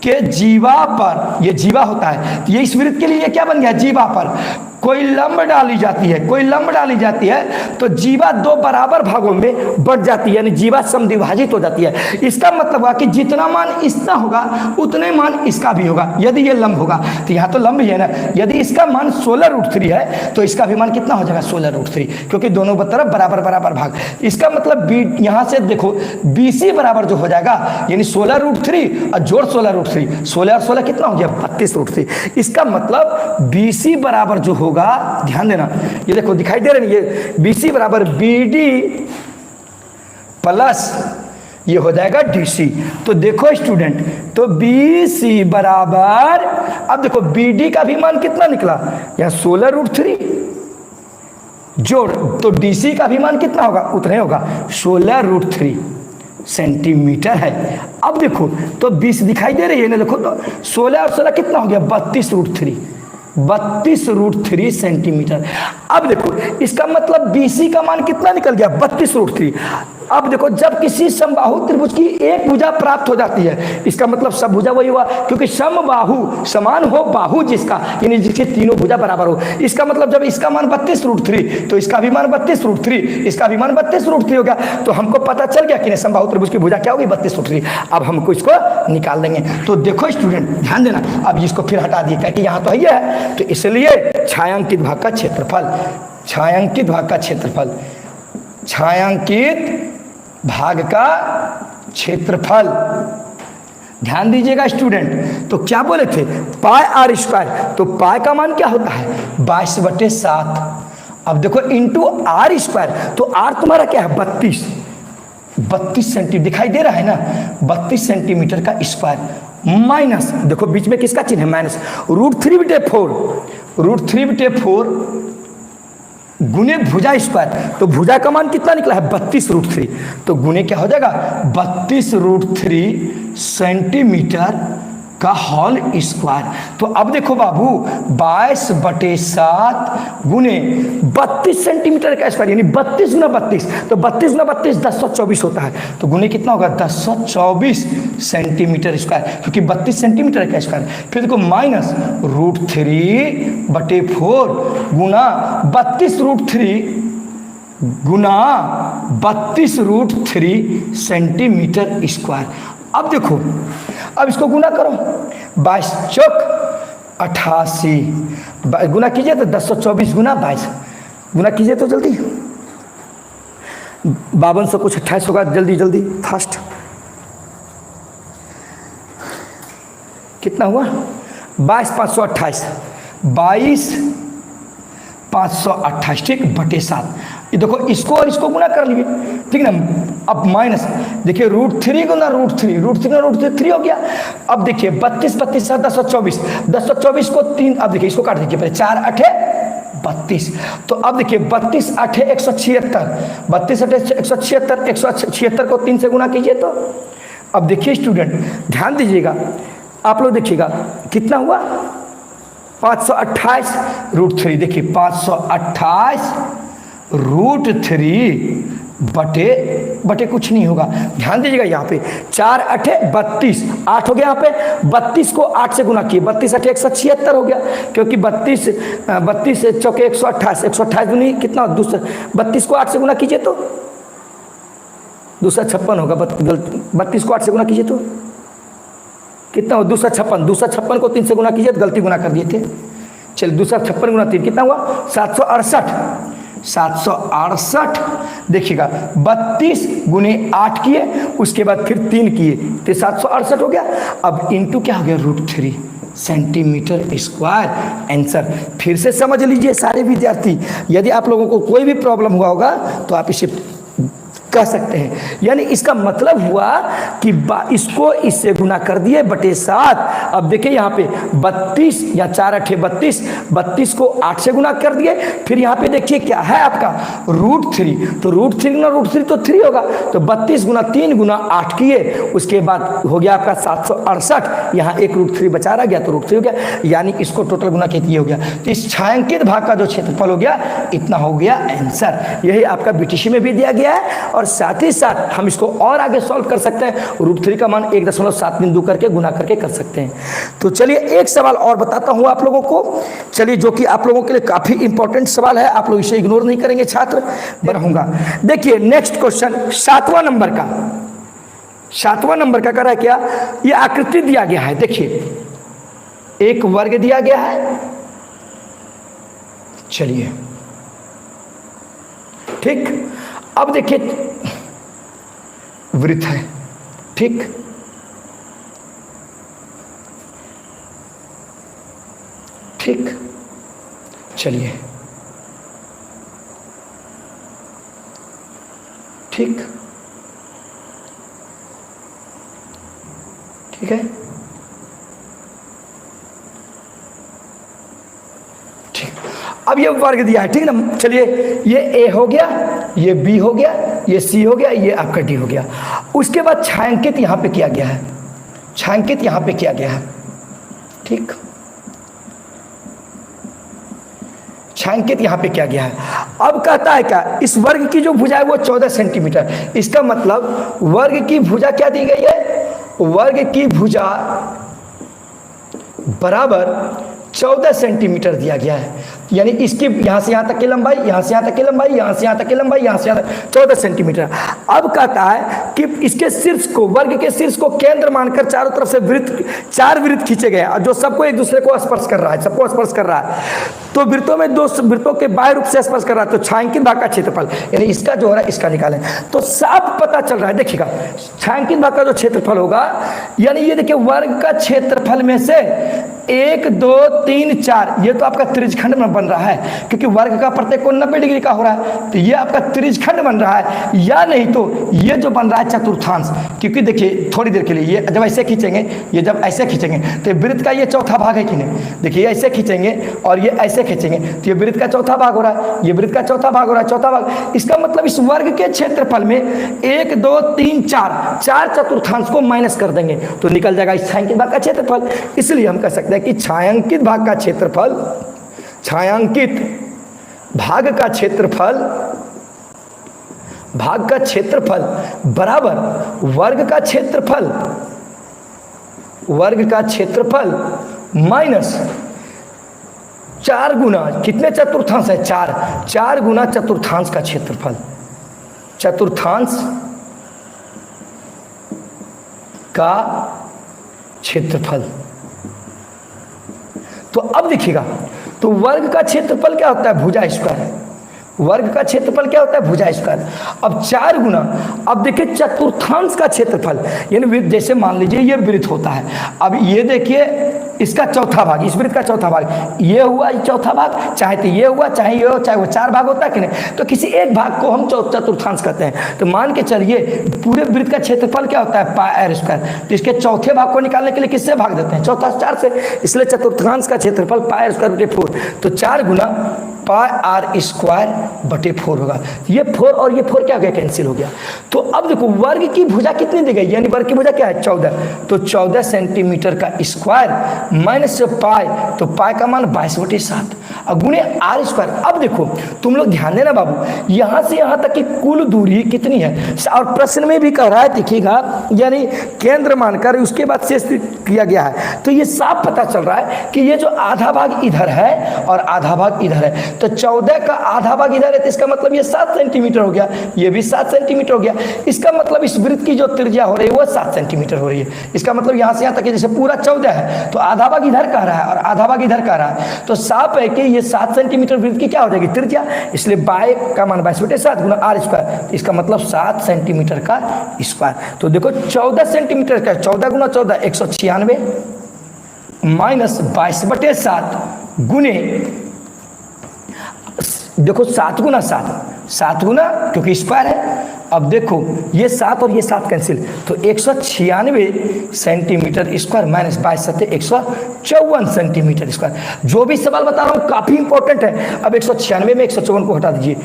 के जीवा पर, ये जीवा होता है, ये इस वृत्त के लिए ये क्या बन गया, जीवा पर कोई लंब डाली जाती है, कोई लंब डाली जाती है तो जीवा दो बराबर भागों में बढ़ जाती है, यानी जीवा समद्विभाजित हो जाती है। इसका मतलब हुआ कि जितना मान इसका होगा उतने मान इसका भी होगा। यदि ये लंब होगा तो यहाँ तो लंब ही है ना, यदि इसका मान 16√3 है तो इसका भी मान कितना हो जाएगा, 16√3, क्योंकि दोनों तरफ बराबर बराबर भाग। इसका मतलब बी, यहाँ से देखो BC बराबर जो हो जाएगा, यानी 16√3 और जोड़ 16√3, 16 और 16 कितना हो गया, 32√3। इसका मतलब BC बराबर जो होगा, ध्यान देना, ये देखो दिखाई दे रहा है, ये BC बराबर BD प्लस ये हो जाएगा DC। तो देखो स्टूडेंट, तो BC बराबर, अब देखो BD का भी मान कितना निकला, यहाँ 16√3 जोड़, तो DC का भी मान कितना होगा, उतना होगा, 16√3 सेंटीमीटर है। अब देखो तो 20 दिखाई दे रही है ना, देखो तो 16 और 16 कितना हो गया, 32√3 सेंटीमीटर। अब देखो इसका मतलब BC का मान कितना निकल गया, 32√3। अब देखो जब किसी समबाहु त्रिभुज की एक भुजा प्राप्त हो जाती है, इसका मतलब सब भुजा वही हुआ, क्योंकि समबाहु समान हो बाहु जिसका, यानी जिसकी तीनों भुजा बराबर हो। इसका मतलब जब इसका मान 32√3 तो इसका भी मान 32√3, इसका भी मान 32√3 हो गया। तो हमको पता चल गया कि समबाहु त्रिभुज की भुजा क्या होगी, 32√3। अब हमको इसको निकाल देंगे। तो देखो स्टूडेंट ध्यान देना, अब इसको फिर हटा दिए क्योंकि यहाँ तो है, तो इसलिए छायांकित भाग का क्षेत्रफल, छायांकित भाग का क्षेत्रफल, छायांकित भाग का क्षेत्रफल, ध्यान दीजिएगा स्टूडेंट। तो क्या बोले थे, पाई आर स्क्वायर, तो पाई का मान क्या होता है, 22/7। अब देखो इंटू आर स्क्वायर, तो आर तुम्हारा क्या है, 32 सेंटीमीटर दिखाई दे रहा है ना, 32 सेंटीमीटर का स्क्वायर माइनस, देखो बीच में किसका चिन्ह है, माइनस, √3/4 गुने भुजा स्क्वायर, तो भुजा का मान कितना निकला है, 32√3, तो गुने क्या हो जाएगा, 32√3 सेंटीमीटर का होल स्क्वायर। तो अब देखो बाबू 22/7 गुने 32 सेंटीमीटर का स्क्वायर, यानी 32 गुना 32, तो 32 गुना 32 1024 होता है, तो गुने कितना होगा, 1024 सेंटीमीटर स्क्वायर, क्योंकि 32 सेंटीमीटर का स्क्वायर। फिर देखो माइनस √3/4 गुना 32√3 गुना 32√3 सेंटीमीटर स्क्वायर। अब देखो, अब इसको गुना करो, 22 चौक 88, गुना कीजिए तो 1024 गुना 22, गुना कीजिए तो जल्दी, 5200 कुछ 28 होगा, जल्दी जल्दी फास्ट, कितना हुआ, 22,528, 22,528, ठीक, बटे 7। ये देखो इसको और इसको गुना कर लीजिए, ठीक ना। अब माइनस देखिए √3 गुना √3, √3 हो गया। अब देखिए 32 1024, 1024 को 3, अब देखिए इसको काट दीजिए पहले, 4 8 32, तो अब देखिए 32 8 176, 32 8 176, 176 को 3 से गुना कीजिए। तो अब देखिए स्टूडेंट ध्यान दीजिएगा, आप लोग देखिएगा कितना हुआ, 528 √3, देखिए 528 √3 बटे कुछ नहीं होगा, ध्यान दीजिएगा यहाँ पे 4 8 32, 8 हो गया, यहाँ पे 32 को 8 से गुना किए, 32 8 176 हो गया, क्योंकि 32 चौके 128, 128 दूनी कितना, 32 को 8 से गुना कीजिए तो 256 होगा, 32 को 8 से गुना कीजिए तो कितना हो, 256 को 3 से गुना कीजिए, तो गलती गुना कर दिए थे, चलिए 256 गुना 3 कितना हुआ, 768 देखिएगा, 32 गुने 8 किए, उसके बाद फिर 3 किए, तो 768 हो गया। अब इंटू क्या हो गया, √3 सेंटीमीटर स्क्वायर आंसर। फिर से समझ लीजिए सारे विद्यार्थी, यदि आप लोगों को कोई भी प्रॉब्लम हुआ होगा तो आप इसे कह सकते हैं, यानी इसका मतलब हुआ कि इसको इससे गुना कर दिए बटे 7। अब देखिए यहाँ पे 32 या 4 8 32, 32 को 8 से गुना कर दिए, फिर यहाँ पे देखिए क्या है आपका √3, तो √3 गुना √3 तो 3 होगा, तो 32 गुना 3 गुना 8 किए, उसके बाद हो गया आपका 768, यहाँ एक √3 बचा रह गया तो √3 हो गया, यानी इसको टोटल गुना किए हो गया। तो इस छायांकित भाग का जो क्षेत्रफल हो गया इतना हो गया आंसर। यही आपका BTC में भी दिया गया है और साथ ही साथ हम इसको और आगे सॉल्व कर सकते हैं, √3 का मान 1.7 बिंदु करके गुना करके कर सकते हैं। तो चलिए एक सवाल और बताता हूं आप लोगों को, चलिए, जो कि आप लोगों के लिए काफी इंपॉर्टेंट सवाल है, आप लोग इसे इग्नोर नहीं करेंगे छात्र, बढ़ाऊंगा। देखिए नेक्स्ट क्वेश्चन 7वां नंबर का, 7वां नंबर का कर रहा है क्या, ये आकृति दिया गया है, देखिए एक वर्ग दिया गया है, चलिए ठीक। अब देखिए वृत्त है, ठीक, ठीक, चलिए ठीक, ठीक है, ठीक। अब ये वर्ग दिया है, ठीक ना, चलिए ये ए हो गया, ये बी हो गया, ये सी हो गया, ये आपका डी हो गया। उसके बाद छायांकित यहां पे किया गया है, छायांकित यहां पे किया गया है, ठीक, छायांकित यहां पे किया गया है। अब कहता है क्या, इस वर्ग की जो भुजा है वो 14 सेंटीमीटर, इसका मतलब वर्ग की भुजा क्या दी गई है, वर्ग की भुजा बराबर 14 सेंटीमीटर दिया गया है, यानी इसकी यहां से यहां तक की लंबाई, यहां से यहां तक की लंबाई, यहां से यहां तक की लंबाई, यहां से यहां तक 14 सेंटीमीटर। अब कहता है कि इसके शीर्ष को, वर्ग के शीर्ष को केंद्र मानकर चारों तरफ से वृत्त, 4 वृत्त खींचे गए और जो सबको एक दूसरे को स्पर्श कर रहा है, सबको स्पर्श कर रहा है। तो वृत्तों में 2 वृत्तों के बाह्य रूप से स्पर्श कर रहा है, तो छायांकित भाग का क्षेत्रफल, यानी इसका जो हो रहा है इसका निकालें, तो साफ पता चल रहा है। देखिएगा छायांकित भाग का जो क्षेत्रफल होगा, यानी ये देखिए वर्ग का क्षेत्रफल में से 1 2 3 4, ये तो आपका त्रिज्यखंड में बन रहा है, क्योंकि वर्ग का प्रत्येक कोण 90 डिग्री का हो रहा है, तो ये आपका त्रिज्यखंड बन रहा है, या नहीं तो ये जो बन रहा है चतुर्थांश। क्योंकि देखिए थोड़ी देर के लिए ये जब ऐसे खींचेंगे, ये जब ऐसे खींचेंगे तो वृत्त का ये चौथा भाग है कि नहीं, देखिए ऐसे खींचेंगे और ये ऐसे खींचेंगे तो ये वृत्त का चौथा भाग हो रहा है, ये वृत्त का चौथा भाग हो रहा है, चौथा भाग। इसका मतलब इस वर्ग के क्षेत्रफल में 1 2 3 4 चतुर्थांश को माइनस कर देंगे तो निकल जाएगा इस छायांकित भाग का क्षेत्रफल। इसलिए हम कह सकते हैं कि छायांकित भाग का क्षेत्रफल, छायांकित भाग का क्षेत्रफल, भाग का क्षेत्रफल बराबर वर्ग का क्षेत्रफल, वर्ग का क्षेत्रफल माइनस 4 गुना कितने चतुर्थांश है, 4 गुना चतुर्थांश का क्षेत्रफल, चतुर्थांश का क्षेत्रफल। तो अब देखिएगा, तो वर्ग का क्षेत्रफल क्या होता है, भुजा स्क्वायर, वर्ग का क्षेत्रफल क्या होता है, भुजा स्क्वायर। अब 4 गुना, अब देखिए चतुर्थांश का क्षेत्रफल, यानी जैसे मान लीजिए ये वृत्त होता है, अब ये देखिए इसका चौथा भाग, इस वृत्त का चौथा भाग, ये हुआ चौथा भाग, चाहे तो ये हुआ, चाहे ये हो, चाहे वो 4 भाग होता है कि नहीं, तो किसी एक भाग को हम चतुर्थांश कहते हैं। तो मान के चलिए पूरे वृत्त का क्षेत्रफल क्या होता है, पाई आर स्क्वायर, तो इसके चौथे भाग को निकालने के लिए किससे भाग देते हैं, चौथा 4 से, इसलिए चतुर्थांश का क्षेत्रफल पाई आर स्क्वायर बटे 4, तो 4 गुना पाई आर स्क्वायर बटे 4 होगा। ये 4 और ये 4 क्या हो गया, कैंसिल हो गया। तो अब देखो वर्ग की भुजा कितनी दी गई, यानी वर्ग की भुजा क्या है, 14, तो 14 सेंटीमीटर का स्क्वायर माइनस पाई, तो पाई का मान 22/7 और गुणे आर स्क्वायर। अब देखो तुम लोग ध्यान देना बाबू, यहां से यहां तक की कुल दूरी कितनी है, और प्रश्न में भी कह रहा है, देखिएगा यानी केंद्र मानकर उसके बाद शेष किया गया है, तो ये साफ पता चल रहा है कि ये जो आधा भाग इधर है और आधा भाग इधर है, तो 14 का आधा भाग इधर है, तो इसका मतलब ये 7 सेंटीमीटर हो गया, ये भी 7 सेंटीमीटर हो गया। इसका मतलब इस वृत्त की जो त्रिज्या हो रही है वो 7 सेंटीमीटर हो रही है। इसका मतलब यहाँ से यहाँ तक जैसे पूरा 14 है, तो आधा भाग इधर कह रहा है और आधा भाग इधर कह रहा है, तो साफ है कि ये 7 सेंटीमीटर वृत्त की क्या हो जाएगी, त्रिज्या, इसलिए बाय का मान 22/7 गुना आर स्क्वायर, इसका मतलब 7 सेंटीमीटर का स्क्वायर। तो देखो 14 सेंटीमीटर का 14 गुना 14 196 माइनस 22/7 गुने, देखो 7 गुना 7 गुना क्योंकि स्क्वायर है। अब देखो ये 7 और ये 7 कैंसिल, तो 196 centimetre square minus 22 154 centimetre square. जो भी सवाल बता रहा हूँ काफी इंपॉर्टेंट है। अब 196 में 154 को हटा दीजिए,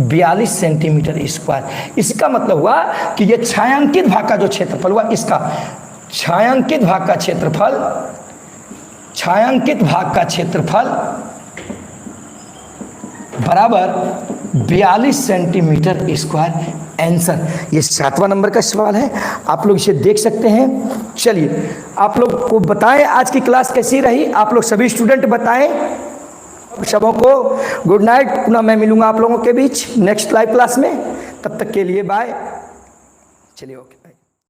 42 सेंटीमीटर स्क्वायर। इसका मतलब हुआ कि ये छायांकित भाग का जो क्षेत्रफल हुआ, इसका छायांकित भाग का क्षेत्रफल, छायांकित भाग का क्षेत्रफल बराबर 42 सेंटीमीटर स्क्वायर आंसर। ये 7वां नंबर का सवाल है, आप लोग इसे देख सकते हैं। चलिए आप लोग को बताएं आज की क्लास कैसी रही, आप लोग सभी स्टूडेंट बताएं। सबों को गुड नाइट। पुनः मैं मिलूंगा आप लोगों के बीच नेक्स्ट लाइव क्लास में, तब तक के लिए बाय। चलिए ओके।